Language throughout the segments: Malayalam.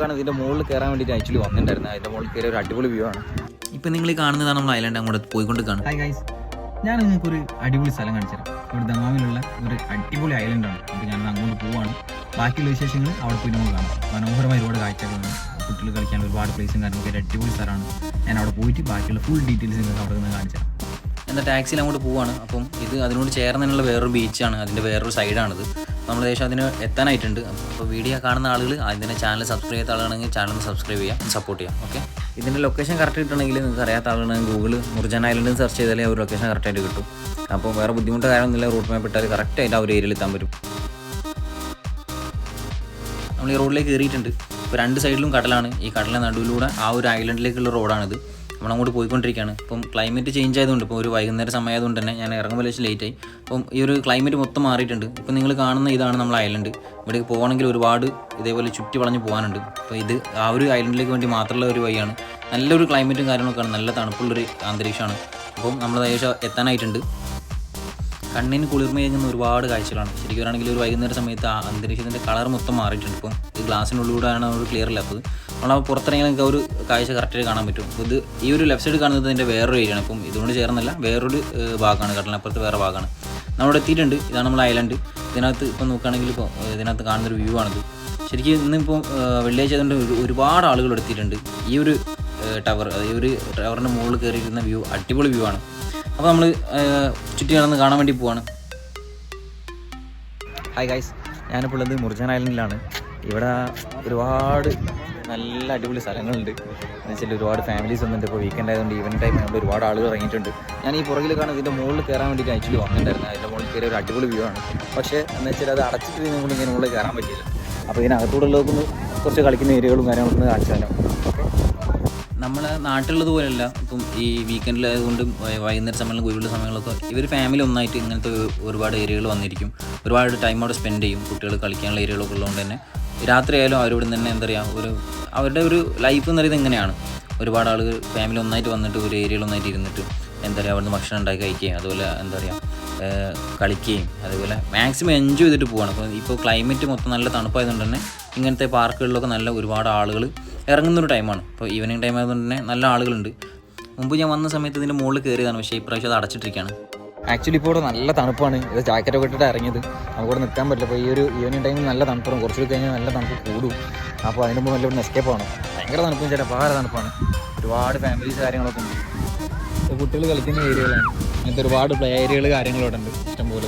കാരണം ഇതിൻ്റെ മുകളിൽ കയറാൻ വേണ്ടിയിട്ട് ആക്ച്വലി വന്നിട്ടുണ്ടായിരുന്നു. അതിൻ്റെ മുകളിൽ കയറിയ ഒരു അടിപൊളി വ്യൂ ആണ്. ഇപ്പം നിങ്ങൾ ഈ കാണുന്നതാണ് നമ്മൾ ഐലൻഡ് അങ്ങോട്ട് പോയിക്കൊണ്ട് കാണും. ഹായ് ഗൈസ്, ഞാൻ നിങ്ങൾക്കൊരു അടിപൊളി സ്ഥലം കാണിച്ചു തരാം. ഇവിടെ ദമാമിലുള്ള ഒരു അടിപൊളി ഐലൻഡാണ്. അപ്പോൾ ഞാനത് അങ്ങോട്ട് പോവാണ്. ബാക്കിയുള്ള വിശേഷങ്ങൾ അവിടെ പോയി നമുക്ക് കാണാം. മനോഹരമായ ഒരുപാട് കാഴ്ചകളുണ്ട്, കുട്ടികൾ കളിക്കാൻ ഒരുപാട് പ്ലേസും കാര്യങ്ങളൊക്കെ ഒരു അടിപൊളി സ്ഥലമാണ്. ഞാൻ അവിടെ പോയിട്ട് ബാക്കിയുള്ള ഫുൾ ഡീറ്റെയിൽസ് നിങ്ങൾക്ക് അവിടെ നിന്ന് കാണിച്ചു തരാം. എന്താ ടാക്സിയിൽ അങ്ങോട്ട് പോവാണ്. അപ്പം ഇത് അതിനോട് ചേർന്നുള്ള വേറൊരു ബീച്ചാണ്, അതിൻ്റെ വേറൊരു സൈഡാണിത്. നമ്മൾ ഏകദേശം അതിന് എത്താനായിട്ടുണ്ട്. അപ്പോൾ വീഡിയോ കാണുന്ന ആളുകൾ അതിൻ്റെ ചാനൽ സബ്സ്ക്രൈബ് ചെയ്യാത്ത ആളാണെങ്കിൽ ചാനൽ സബ്സ്ക്രൈബ് ചെയ്യുക, സപ്പോർട്ട് ചെയ്യുക. ഓക്കെ, ഇതിൻ്റെ ലൊക്കേഷൻ കറക്റ്റ് കിട്ടണമെങ്കിൽ നിങ്ങൾക്ക് അറിയാത്ത ആളുകളാണെങ്കിൽ ഗൂഗിൾ മുർജാൻ ഐലൻഡ് സെർച്ച് ചെയ്താലേ ഒരു ലൊക്കേഷൻ കറക്റ്റായിട്ട് കിട്ടും. അപ്പോൾ വേറെ ബുദ്ധിമുട്ട് കാര്യമൊന്നുമില്ല. റൂട്ട് മാപ്പ് ഇട്ടാൽ കറക്റ്റായിട്ട് ആ ഒരു ഏരിയയിൽ എത്താൻ പറ്റും. നമ്മൾ ഈ റോഡിലേക്ക് കയറിയിട്ടുണ്ട്. ഇപ്പോൾ രണ്ട് സൈഡിലും കടലാണ്. ഈ കടലിൻ്റെ നടുവിലൂടെ ആ ഒരു ഐലൻഡിലേക്കുള്ള റോഡാണിത്. നമ്മളങ്ങോട്ട് പോയിക്കൊണ്ടിരിക്കുകയാണ്. ഇപ്പം ക്ലൈമറ്റ് ചേഞ്ച് ആയതുകൊണ്ട്, ഇപ്പോൾ ഒരു വൈകുന്നേരം സമയമായതുകൊണ്ട് തന്നെ ഞാൻ ഇറങ്ങുമ്പോൾ വെച്ച് ലേറ്റായി. അപ്പം ഈ ഒരു ക്ലൈമറ്റ് മൊത്തം മാറിയിട്ടുണ്ട്. ഇപ്പം നിങ്ങൾ കാണുന്ന ഇതാണ് നമ്മൾ ഐലൻഡ്. ഇവിടേക്ക് പോകണമെങ്കിൽ ഒരുപാട് ഇതേപോലെ ചുറ്റി വളഞ്ഞ് പോകാനുണ്ട്. അപ്പോൾ ഇത് ആ ഒരു ഐലൻഡിലേക്ക് വേണ്ടി മാത്രമുള്ള ഒരു വഴിയാണ്. നല്ലൊരു ക്ലൈമറ്റും കാര്യങ്ങളൊക്കെയാണ്, നല്ല തണുപ്പുള്ളൊരു അന്തരീക്ഷമാണ്. അപ്പം നമ്മൾ ഏകദേശം എത്താനായിട്ടുണ്ട്. കണ്ണിന് കുളിർമയേകുന്ന ഒരുപാട് കാഴ്ചകളാണ്. ശരിക്കും പറയുകയാണെങ്കിൽ ഒരു വൈകുന്നേര സമയത്ത് ആ അന്തരീക്ഷത്തിൻ്റെ കളർ മൊത്തം മാറിയിട്ടുണ്ട്. ഇപ്പം ഈ ഗ്ലാസ്സിനുള്ളിലൂടെയാണ് നമ്മൾ ക്ലിയർ ഇല്ലാത്തത്. നമ്മൾ പുറത്തിറങ്ങിയാൽ നിങ്ങൾക്ക് ഒരു കാഴ്ച കറക്റ്റായിട്ട് കാണാൻ പറ്റും. അപ്പോൾ ഇത് ഈ ഒരു ലെഫ്റ്റ് സൈഡ് കാണുന്നത് ഇതിൻ്റെ വേറൊരു ഏരിയയാണ്. ഇപ്പം ഇതുകൊണ്ട് ചേർന്നല്ല, വേറൊരു ഭാഗമാണ്, കടലിനപ്പുറത്ത് വേറെ ഭാഗമാണ്. നമ്മളവിടെ എത്തിയിട്ടുണ്ട്. ഇതാണ് നമ്മൾ ഐലൻഡ്. ഇതിനകത്ത് ഇപ്പം നോക്കുകയാണെങ്കിൽ ഇപ്പോൾ ഇതിനകത്ത് കാണുന്നൊരു വ്യൂ ആണിത്. ശരിക്കും ഇന്നിപ്പോൾ വെള്ളിയാഴ്ച ആയതുകൊണ്ട് ഒരുപാട് ആളുകൾ എത്തിയിട്ടുണ്ട്. ഈ ഒരു ടവർ, ഈ ഒരു ടവറിൻ്റെ മുകളിൽ കയറിയിരുന്ന വ്യൂ അടിപൊളി വ്യൂ ആണ്. അപ്പോൾ നമ്മൾ ചുറ്റി നടന്ന് കാണാൻ വേണ്ടി പോവാണ്. ഹായ് ഗൈസ്, ഞാനിപ്പോൾ ഉള്ളത് മുർജാൻ ഐലൻഡിലാണ്. ഇവിടെ ഒരുപാട് നല്ല അടിപൊളി സ്ഥലങ്ങളുണ്ട്. എന്ന് വെച്ചാൽ ഒരുപാട് ഫാമിലീസ് വന്നിട്ട്. ഇപ്പോൾ വീക്കെൻഡ് ആയതുകൊണ്ട് ഈവനിങ് ടൈം ആയതുകൊണ്ട് ഒരുപാട് ആളുകൾ ഇറങ്ങിയിട്ടുണ്ട്. ഞാൻ ഈ പുറകിൽ കാണുന്ന ഇതിൻ്റെ മുകളിൽ കയറാൻ വേണ്ടിയിട്ട് ആക്ച്വലി വന്നിട്ടുണ്ടായിരുന്നു. അതിൻ്റെ മുകളിൽ കയറിയ ഒരു അടിപൊളി വ്യൂ ആണ്. പക്ഷേ എന്ന് വെച്ചാൽ അത് അടച്ചിട്ട് നിങ്ങൾ ഇങ്ങനെ മുകളിൽ കയറാൻ പറ്റില്ല. അപ്പോൾ ഇതിനകത്തൂടെ ഉള്ളതൊക്കെ കുറച്ച് കളിക്കുന്ന ഏരിയകളും കാര്യങ്ങളൊക്കെ ഒന്ന് കാണിച്ചു തരാം. ഓക്കെ, നമ്മളെ നാട്ടിലുള്ളത് പോലെയല്ല. ഇപ്പം ഈ വീക്കെൻഡിലായതുകൊണ്ട് വൈകുന്നേര സമയങ്ങളിൽ ഒഴിവുള്ള സമയങ്ങളൊക്കെ ഇവർ ഫാമിലി ഒന്നായിട്ട് ഇങ്ങനത്തെ ഒരുപാട് ഏരിയകൾ വന്നിരിക്കും. ഒരുപാട് ടൈം അവിടെ സ്പെൻഡ് ചെയ്യും. കുട്ടികൾ കളിക്കാനുള്ള ഏരിയകളൊക്കെ ഉള്ളതുകൊണ്ട് തന്നെ രാത്രിയായാലും അവരോട് തന്നെ എന്താ പറയുക, അവരുടെ ഒരു ലൈഫ് എന്ന് പറയുന്നത് എങ്ങനെയാണ്. ഒരുപാട് ആളുകൾ ഫാമിലി ഒന്നായിട്ട് വന്നിട്ട് ഒരു ഏരിയയിൽ ഒന്നായിട്ട് ഇരുന്നിട്ട് എന്താ പറയുക, അവിടുന്ന് ഭക്ഷണം ഉണ്ടാക്കി കഴിക്കുകയും അതുപോലെ എന്താ പറയുക കളിക്കുകയും അതുപോലെ മാക്സിമം എൻജോയ് ചെയ്തിട്ട് പോവാണ്. ഇപ്പോൾ ക്ലൈമറ്റ് മൊത്തം നല്ല തണുപ്പായതുകൊണ്ട് തന്നെ ഇങ്ങനത്തെ പാർക്കുകളിലൊക്കെ നല്ല ഒരുപാട് ആളുകൾ ഇറങ്ങുന്നൊരു ടൈമാണ്. ഇപ്പോൾ ഈവനിങ് ടൈം ആയതുകൊണ്ട് തന്നെ നല്ല ആളുകളുണ്ട്. മുമ്പ് ഞാൻ വന്ന സമയത്ത് ഇതിൻ്റെ മുകളിൽ കയറിയതാണ്, പക്ഷേ ഇപ്രാവശ്യം അത് അടച്ചിട്ടിരിക്കുകയാണ്. ആക്ച്വലി ഇപ്പോൾ ഇവിടെ നല്ല തണുപ്പാണ്. ഇത് ജാക്കറ്റൊക്കെ ഇട്ടിട്ട് ഇറങ്ങിയത്. നമുക്കിവിടെ നിൽക്കാൻ പറ്റില്ല. അപ്പോൾ ഈ ഒരു ഈവനിങ് ടൈമിൽ നല്ല തണുപ്പാണ്. കുറച്ചുകൂടി കഴിഞ്ഞാൽ നല്ല തണുപ്പ് കൂടും. അപ്പോൾ അതിന് മുമ്പ് നല്ല ഇവിടെ എസ്കേപ്പ് ആണ്. ഭയങ്കര തണുപ്പും ചേട്ടാ, വളരെ തണുപ്പാണ്. ഒരുപാട് ഫാമിലീസ് കാര്യങ്ങളൊക്കെ ഉണ്ട്. കുട്ടികൾ കളിക്കുന്ന ഏരിയകളാണ്. ഇങ്ങനത്തെ ഒരുപാട് പ്ലേ ഏരിയകൾ കാര്യങ്ങളോടെ ഉണ്ട്. ഇഷ്ടംപോലെ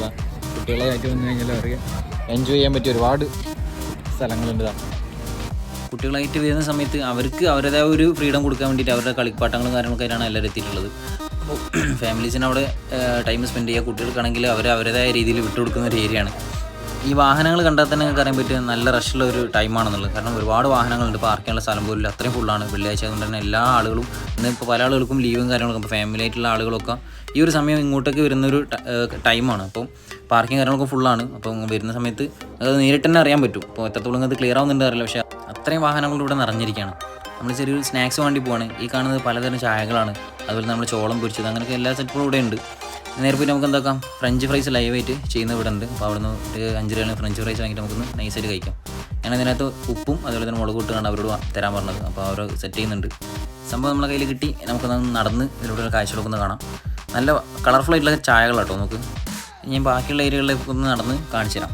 കുട്ടികളായിട്ട് വന്നു കഴിഞ്ഞാൽ അറിയാം എൻജോയ് ചെയ്യാൻ പറ്റിയ ഒരുപാട് സ്ഥലങ്ങളുണ്ട്. കുട്ടികളായിട്ട് വരുന്ന സമയത്ത് അവർക്ക് അവരുടേതായ ഒരു ഫ്രീഡം കൊടുക്കാൻ വേണ്ടിയിട്ട് അവരുടെ കളിപ്പാട്ടങ്ങളും കാര്യങ്ങളൊക്കെ ആയിട്ടാണ് എല്ലാവരും എത്തിയിട്ടുള്ളത്. അപ്പോൾ ഫാമിലീസിന് അവിടെ ടൈം സ്പെൻഡ് ചെയ്യുക, കുട്ടികൾക്കാണെങ്കിൽ അവരുടേതായ രീതിയിൽ വിട്ടുകൊടുക്കുന്ന ഒരു ഏരിയയാണ്. ഈ വാഹനങ്ങൾ കണ്ടാൽ തന്നെ നിങ്ങൾക്ക് അറിയാൻ പറ്റുക നല്ല റഷുള്ള ഒരു ടൈമാണെന്നുള്ളത്. കാരണം ഒരുപാട് വാഹനങ്ങളുണ്ട്, പാർക്കിനുള്ള സ്ഥലം പോലും അത്രയും ഫുള്ളാണ്. വെള്ളിയാഴ്ച അതുകൊണ്ട് തന്നെ എല്ലാ ആളുകളും ഇന്നിപ്പോൾ പല ആളുകൾക്കും ലീവും കാര്യങ്ങളൊക്കെ, ഇപ്പോൾ ഫാമിലി ആയിട്ടുള്ള ആളുകളൊക്കെ ഈ ഒരു സമയം ഇങ്ങോട്ടേക്ക് വരുന്നൊരു ടൈമാണ്. അപ്പം പാർക്കിങ് കാര്യങ്ങളൊക്കെ ഫുള്ളാണ്. അപ്പം വരുന്ന സമയത്ത് അത് നേരിട്ട് തന്നെ അറിയാൻ പറ്റും. അപ്പോൾ എത്രത്തോളം അത് ക്ലിയർ ആവുന്നുണ്ട് അറിയില്ല, പക്ഷേ അത്രയും വാഹനങ്ങളിലൂടെ നിറഞ്ഞിരിക്കുകയാണ്. നമ്മൾ ചെറിയൊരു സ്നാക്സ് വേണ്ടി പോവാണ്. ഈ കാണുന്നത് പലതരം ചായകളാണ്. അതുപോലെ നമ്മൾ ചോളം പൊരിച്ചത്, അങ്ങനെയൊക്കെ എല്ലാ സെറ്റുകളും ഇവിടെ ഉണ്ട്. നേരെ പോയി നമുക്ക് എന്താക്കാം, ഫ്രഞ്ച് ഫ്രൈസ് ലൈവായിട്ട് ചെയ്യുന്ന ഇവിടെ ഉണ്ട്. അപ്പോൾ അവിടെ നിന്ന് ഒരു 5 രൂപയാണ് ഫ്രഞ്ച് ഫ്രൈസ് വാങ്ങിയിട്ട് നമുക്കൊന്ന് നൈസായിട്ട് കഴിക്കാം. ഞാൻ അതിനകത്ത് ഉപ്പും അതുപോലെ തന്നെ മുളക് ഇട്ടാണ് അവരോട് തരാൻ പറഞ്ഞത്. അപ്പോൾ അവർ സെറ്റ് ചെയ്യുന്നുണ്ട്. സംഭവം നമ്മളെ കയ്യിൽ കിട്ടി. നമുക്കൊന്ന് നടന്ന് ഇതിലൂടെ കാഴ്ചകളൊക്കെ ഒന്ന് കാണാം. നല്ല കളർഫുൾ ആയിട്ടുള്ള ചായകളാട്ടോ. നമുക്ക് ഞാൻ ബാക്കിയുള്ള ഏരിയകളിലേക്ക് ഒന്ന് നടന്ന് കാണിച്ചു തരാം.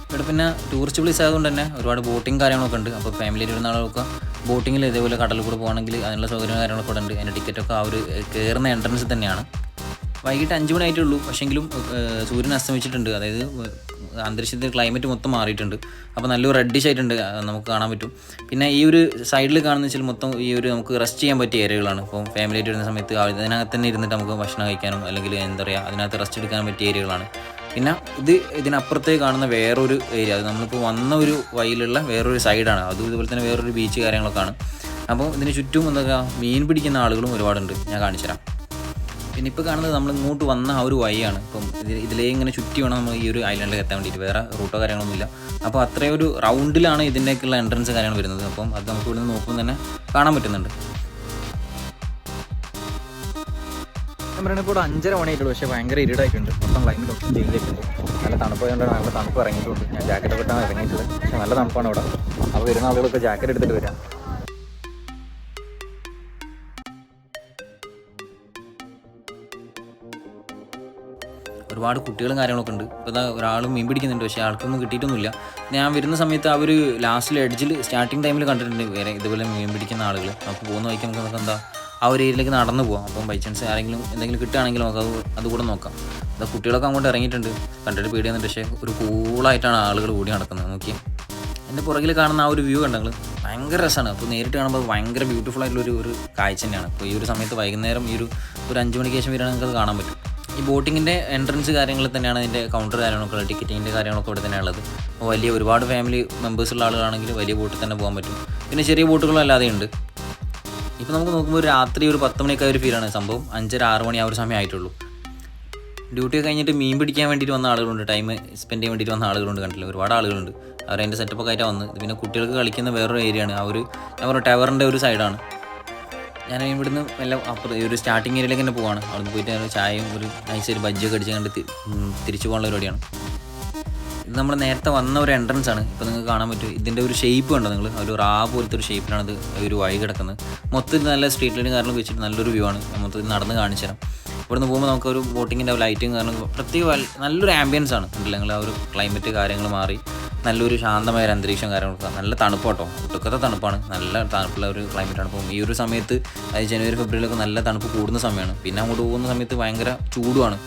ഇവിടെ പിന്നെ ടൂറിസ്റ്റ് പ്ലേസ് ആയതുകൊണ്ട് തന്നെ ഒരുപാട് ബോട്ടിങ് കാര്യങ്ങളൊക്കെ ഉണ്ട്. അപ്പോൾ ഫാമിലിയിൽ വരുന്ന ആളുകൾക്ക് ബോട്ടിങ്ങിൽ ഇതേപോലെ കടലിൽ കൂടെ പോകുകയാണെങ്കിൽ അതിനുള്ള സൗകര്യങ്ങളും കാര്യങ്ങളൊക്കെ ഉണ്ട്. അതിൻ്റെ ടിക്കറ്റൊക്കെ ആ ഒരു കയറുന്ന എൻട്രൻസിൽ തന്നെയാണ്. വൈകിട്ട് 5 മണി ആയിട്ടുള്ളൂ. പക്ഷേങ്കിലും സൂര്യൻ അസ്തമിച്ചിട്ടുണ്ട്. അതായത് അന്തരീക്ഷത്തിൽ ക്ലൈമറ്റ് മൊത്തം മാറിയിട്ടുണ്ട്. അപ്പോൾ നല്ലൊരു റെഡിഷ് ആയിട്ടുണ്ട്, നമുക്ക് കാണാൻ പറ്റും. പിന്നെ ഈ ഒരു സൈഡിൽ കാണുന്ന വെച്ചാൽ മൊത്തം ഈ ഒരു നമുക്ക് റെസ്റ്റ് ചെയ്യാൻ പറ്റിയ ഏരിയകളാണ്. ഇപ്പോൾ ഫാമിലി ആയിട്ട് വരുന്ന സമയത്ത് അതിനകത്ത് തന്നെ ഇരുന്നിട്ട് നമുക്ക് ഭക്ഷണം കഴിക്കാനും അല്ലെങ്കിൽ എന്താ പറയുക അതിനകത്ത് റെസ്റ്റ് എടുക്കാൻ പറ്റിയ ഏരിയകളാണ്. പിന്നെ ഇതിനപ്പുറത്തേക്ക് കാണുന്ന വേറൊരു ഏരിയ, അത് നമ്മളിപ്പോൾ വന്ന ഒരു വഴിയിലുള്ള വേറൊരു സൈഡാണ്. അതും ഇതുപോലെ തന്നെ വേറൊരു ബീച്ച് കാര്യങ്ങളൊക്കെയാണ്. അപ്പോൾ ഇതിന് ചുറ്റും എന്താ മീൻ പിടിക്കുന്ന ആളുകളും ഒരുപാടുണ്ട്. ഞാൻ കാണിച്ചു തരാം. പിന്നെ ഇപ്പോൾ കാണുന്നത് നമ്മൾ ഇങ്ങോട്ട് വന്ന ആ ഒരു വഴിയാണ്. ഇപ്പം ഇതിലേ ഇങ്ങനെ ചുറ്റി വേണം നമ്മൾ ഈ ഒരു ഐലൻഡിലേക്ക് എത്താൻ വേണ്ടിയിട്ട്. വേറെ റൂട്ടോ കാര്യങ്ങളൊന്നുമില്ല. അപ്പോൾ അത്രയും ഒരു റൗണ്ടിലാണ് ഇതിൻ്റെയൊക്കെയുള്ള എൻട്രൻസ് കാര്യങ്ങൾ വരുന്നത്. അപ്പം അത് നമുക്ക് ഇവിടെ നിന്ന് നോക്കുമ്പോൾ തന്നെ കാണാൻ പറ്റുന്നുണ്ട്. ഞാൻ പറയുന്നത് ഇപ്പോൾ 5:30 മണിയായിട്ടുള്ളൂ. പക്ഷേ ഭയങ്കര ഇരുടായിട്ടുണ്ട്. മൊത്തം ക്ലൈമറ്റ് ഒക്കെ ചേഞ്ച് ആയിട്ടുണ്ട്. നല്ല തണുപ്പായതുകൊണ്ടാണ് നല്ല തണുപ്പ് ഇറങ്ങിയിട്ടുണ്ട്. ഞാൻ ജാക്കറ്റൊക്കെ ഇട്ടാണ് ഇറങ്ങിയിട്ടുള്ളത്. പക്ഷേ നല്ല തണുപ്പാണ് ഇവിടെ. അപ്പോൾ വരുന്ന ആളുകളൊക്കെ ജാക്കറ്റ് എടുത്തിട്ട് വരാം. ഒരുപാട് കുട്ടികളും കാര്യങ്ങളൊക്കെ ഉണ്ട്. ഇപ്പോൾ ഇതാ ഒരാൾ മീൻ പിടിക്കുന്നുണ്ട്, പക്ഷേ ആൾക്കൊന്നും കിട്ടിയിട്ടൊന്നുമില്ല. ഞാൻ വരുന്ന സമയത്ത് അവർ ലാസ്റ്റിൽ എഡ്ജിൽ സ്റ്റാർട്ടിങ് ടൈമിൽ കണ്ടിട്ടുണ്ട് വേറെ ഇതുപോലെ മീൻ പിടിക്കുന്ന ആളുകൾ. നമുക്ക് പോകുന്ന വഴിക്ക് നമുക്ക് എന്താ ആ ഒരു ഏരിയയിലേക്ക് നടന്നു പോകാം. അപ്പം ബൈ ചാൻസ് ആരെങ്കിലും എന്തെങ്കിലും കിട്ടുകയാണെങ്കിൽ നമുക്ക് അതുകൂടെ നോക്കാം. അത് കുട്ടികളൊക്കെ അങ്ങോട്ട് ഇറങ്ങിയിട്ടുണ്ട്, കണ്ടിട്ട് പേടിയുന്നുണ്ട്. പക്ഷേ ഒരു കൂളായിട്ടാണ് ആളുകൾ കൂടി നടക്കുന്നത്. നോക്കി എൻ്റെ പുറകിൽ കാണുന്ന ആ ഒരു വ്യൂ കണ്ടെങ്കിൽ ഭയങ്കര രസമാണ്. അപ്പോൾ നേരിട്ട് കാണുമ്പോൾ ഭയങ്കര ബ്യൂട്ടിഫുൾ ആയിട്ടുള്ള ഒരു കാഴ്ച തന്നെയാണ്. അപ്പോൾ ഈ ഒരു സമയത്ത് വൈകുന്നേരം ഒരു 5 മണിക്ക് ശേഷം വരികയാണെങ്കിൽ അത് കാണാൻ പറ്റും. ഈ ബോട്ടിങ്ങിൻ്റെ എൻട്രൻസ് കാര്യങ്ങളിൽ തന്നെയാണ് അതിൻ്റെ കൗണ്ടർ കാര്യങ്ങളൊക്കെ, ടിക്കറ്റിൻ്റെ കാര്യങ്ങളൊക്കെ ഇവിടെ തന്നെയുള്ളത്. അപ്പോൾ വലിയ ഒരുപാട് ഫാമിലി മെമ്പേഴ്സുള്ള ആളുകളാണെങ്കിൽ വലിയ ബോട്ടിൽ തന്നെ പോകാൻ പറ്റും. പിന്നെ ചെറിയ ബോട്ടുകളും അല്ലാതെ ഉണ്ട്. ഇപ്പോൾ നമുക്ക് നോക്കുമ്പോൾ രാത്രി ഒരു 10 മണിയൊക്കെ ഒരു ഫീലാണ്. സംഭവം 5:30-6 മണി ആ ഒരു സമയം ആയിട്ടുള്ളൂ. ഡ്യൂട്ടി കഴിഞ്ഞിട്ട് മീൻ പിടിക്കാൻ വേണ്ടിയിട്ട് വന്ന ആളുകളുണ്ട്, ടൈം സ്പെൻഡ് ചെയ്യാൻ വേണ്ടിയിട്ട് വന്ന ആളുകളുണ്ട്. കണ്ടില്ല, ഒരുപാട് ആളുകളുണ്ട്. അവരതിൻ്റെ സെറ്റപ്പൊക്കെ ആയിട്ടാണ് വന്നത്. പിന്നെ കുട്ടികൾക്ക് കളിക്കുന്ന വേറൊരു ഏരിയയാണ്. ആ ഒരു ഞാൻ പറഞ്ഞ ടവറിൻ്റെ ഒരു സൈഡാണ്. ഞാൻ ഇവിടുന്ന് എല്ലാം അപ്പുറം ഒരു സ്റ്റാർട്ടിങ് ഏരിയയിലേക്ക് തന്നെ പോവാണ്. അവിടെ പോയിട്ട് ചായയും ഒരു നൈസ് ഒരു ബജ്ജിയൊക്കെ അടിച്ച് കണ്ട് തിരിച്ചു പോകാനുള്ള പരിപാടിയാണ്. ഇത് നമ്മൾ നേരത്തെ വന്ന ഒരു എൻട്രൻസ് ആണ്. ഇപ്പോൾ നിങ്ങൾക്ക് കാണാൻ പറ്റും ഇതിൻ്റെ ഒരു ഷേപ്പ് കണ്ടോ നിങ്ങൾ, ഒരു റാ പോലത്തെ ഒരു ഷേപ്പിലാണ് ഇത് ഒരു വഴി കിടക്കുന്നത്. മൊത്തത്തിൽ നല്ല സ്ട്രീറ്റ് ലൈറ്റും കാര്യങ്ങളൊക്കെ വെച്ചിട്ട് നല്ലൊരു വ്യൂ ആണ്. മൊത്തത്തിൽ നടന്ന് കാണിച്ചു തരാം. ഇവിടുന്ന് പോകുമ്പോൾ നമുക്കൊരു ബോട്ടിങ്ങിൻ്റെ ലൈറ്റും കാരണം പ്രത്യേക നല്ലൊരു ആംബിയൻസ് ആണ്. കണ്ടില്ല നിങ്ങൾ, ആ ഒരു ക്ലൈമറ്റ് കാര്യങ്ങൾ മാറി നല്ലൊരു ശാന്തമായ ഒരു അന്തരീക്ഷം കാര്യങ്ങളൊക്കെ. നല്ല തണുപ്പ് കേട്ടോ, ഒട്ടുക്കത്തെ തണുപ്പാണ്. നല്ല തണുപ്പുള്ള ഒരു ക്ലൈമറ്റാണ്. അപ്പം ഈ ഒരു സമയത്ത് അതായത് ജനുവരി ഫെബ്രുവരിയിലൊക്കെ നല്ല തണുപ്പ് കൂടുന്ന സമയമാണ്. പിന്നെ അങ്ങോട്ട് പോകുന്ന സമയത്ത് ഭയങ്കര ചൂടുമാണ്.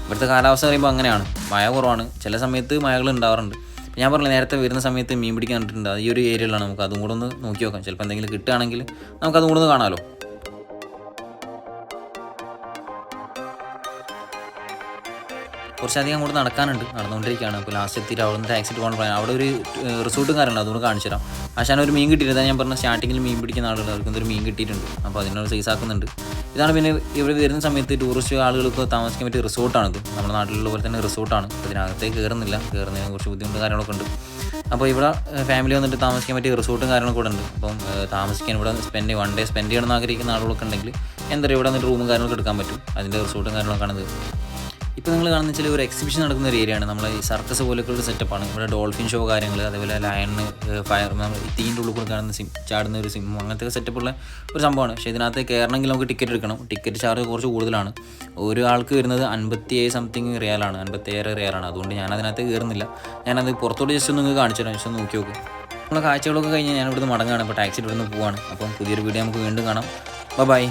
ഇവിടുത്തെ കാലാവസ്ഥ പറയുമ്പോൾ അങ്ങനെയാണ്, മഴ കുറവാണ്. ചില സമയത്ത് മഴകൾ ഉണ്ടാവാറുണ്ട്. ഞാൻ പറഞ്ഞില്ല നേരത്തെ വരുന്ന സമയത്ത് മീൻ പിടിക്കാൻ കണ്ടിട്ടുണ്ട്. ഈ ഒരു ഏരിയയിലാണ്. നമുക്ക് അതും കൂടെ ഒന്ന് നോക്കി നോക്കാം. ചിലപ്പോൾ എന്തെങ്കിലും കിട്ടുകയാണെങ്കിൽ നമുക്കതും കൂടെ ഒന്ന് കാണാമല്ലോ. കുറച്ചധികം അങ്ങോട്ട് നടക്കാനുണ്ട്, നടന്നുകൊണ്ടിരിക്കുകയാണ്. അപ്പോൾ ലാസ്റ്റ് എത്തിയിട്ട് അവിടെ നിന്ന് ടാക്സി പോകാൻ പറയാം. അവിടെ ഒരു റിസോർട്ടും കാര്യമുണ്ട്, അതുകൊണ്ട് കാണിച്ചു തരാം. പക്ഷേ ഒരു മീൻ കിട്ടിയിട്ടുണ്ട്. ഞാൻ പറഞ്ഞ സ്റ്റാർട്ടിങ്ങിൽ മീൻ പിടിക്കുന്ന ആളുകൾ അവർക്കൊരു മീൻ കിട്ടിയിട്ടുണ്ട്. അപ്പോൾ അതിനൊരു സൈസ് ആക്കുന്നുണ്ട്. ഇതാണ് പിന്നെ ഇവിടെ വരുന്ന സമയത്ത് ടൂറിസ്റ്റ് ആളുകൾക്ക് താമസിക്കാൻ പറ്റിയ റിസോർട്ടാണിത്. നമ്മുടെ നാട്ടിലുള്ള പോലെ തന്നെ റിസോർട്ടാണ്. അതിനകത്തേക്ക് കയറുന്നതിന് കുറച്ച് ബുദ്ധിമുട്ട് കാര്യങ്ങളൊക്കെ ഉണ്ട്. അപ്പോൾ ഇവിടെ ഫാമിലി വന്നിട്ട് താമസിക്കാൻ പറ്റിയ റിസോർട്ടും കാര്യങ്ങളൊക്കെ ഇവിടെ ഉണ്ട്. അപ്പം താമസിക്കാൻ ഇവിടെ 1 ഡേ സ്പെൻഡ് ചെയ്യണമെന്ന് ആഗ്രഹിക്കുന്ന ആളുകളൊക്കെ ഉണ്ടെങ്കിൽ എന്താ ഇവിടെ വന്നിട്ട് റൂമും കാര്യങ്ങളൊക്കെ എടുക്കാൻ പറ്റും. അതിൻ്റെ റിസോർട്ടും കാര്യങ്ങളൊക്കെയാണിത്. ഇപ്പോൾ നിങ്ങൾ കാണുന്ന വെച്ചാൽ ഒരു എക്സിബിഷൻ നടക്കുന്ന ഒരു ഏരിയയാണ്. നമ്മൾ ഈ സർക്കസ് പോലൊക്കെ ഒരു സെറ്റപ്പാണ്. ഇവിടെ ഡോൾഫിൻ ഷോ കാര്യങ്ങൾ, അതേപോലെ ലയണ്, ഫയർ, നമ്മൾ തീൻ്റെ ഉള്ളിൽ കൂടെ കാണുന്ന ചാടുന്ന ഒരു സിം, അങ്ങനത്തെ സെറ്റപ്പുള്ള ഒരു സംഭവമാണ്. പക്ഷേ ഇതിനകത്ത് കയറണമെങ്കിൽ നമുക്ക് ടിക്കറ്റ് എടുക്കണം. ടിക്കറ്റ് ചാർജ് കുറച്ച് കൂടുതലാണ്. ഒരു ആൾക്ക് വരുന്നത് 57 സംതിങ് റിയാലാണ്, 57 റിയാലാണ്. അതുകൊണ്ട് ഞാനതിനകത്ത് കയറുന്നില്ല. ഞാനത് പുറത്തോട്ട് ജസ്റ്റ് ഒന്ന് നിങ്ങൾക്ക് കാണിച്ചു തരാം. ജസ്റ്റ് ഒന്ന് നോക്കി നോക്കും. നമ്മളെ കാഴ്ചകളൊക്കെ കഴിഞ്ഞ് ഞാൻ ഇവിടുന്ന് മടങ്ങുകയാണ്. അപ്പോൾ ടാക്സി ഇവിടുന്ന് പോവാണ്. അപ്പം പുതിയൊരു വീഡിയോ നമുക്ക് വീണ്ടും കാണാം. ബൈ.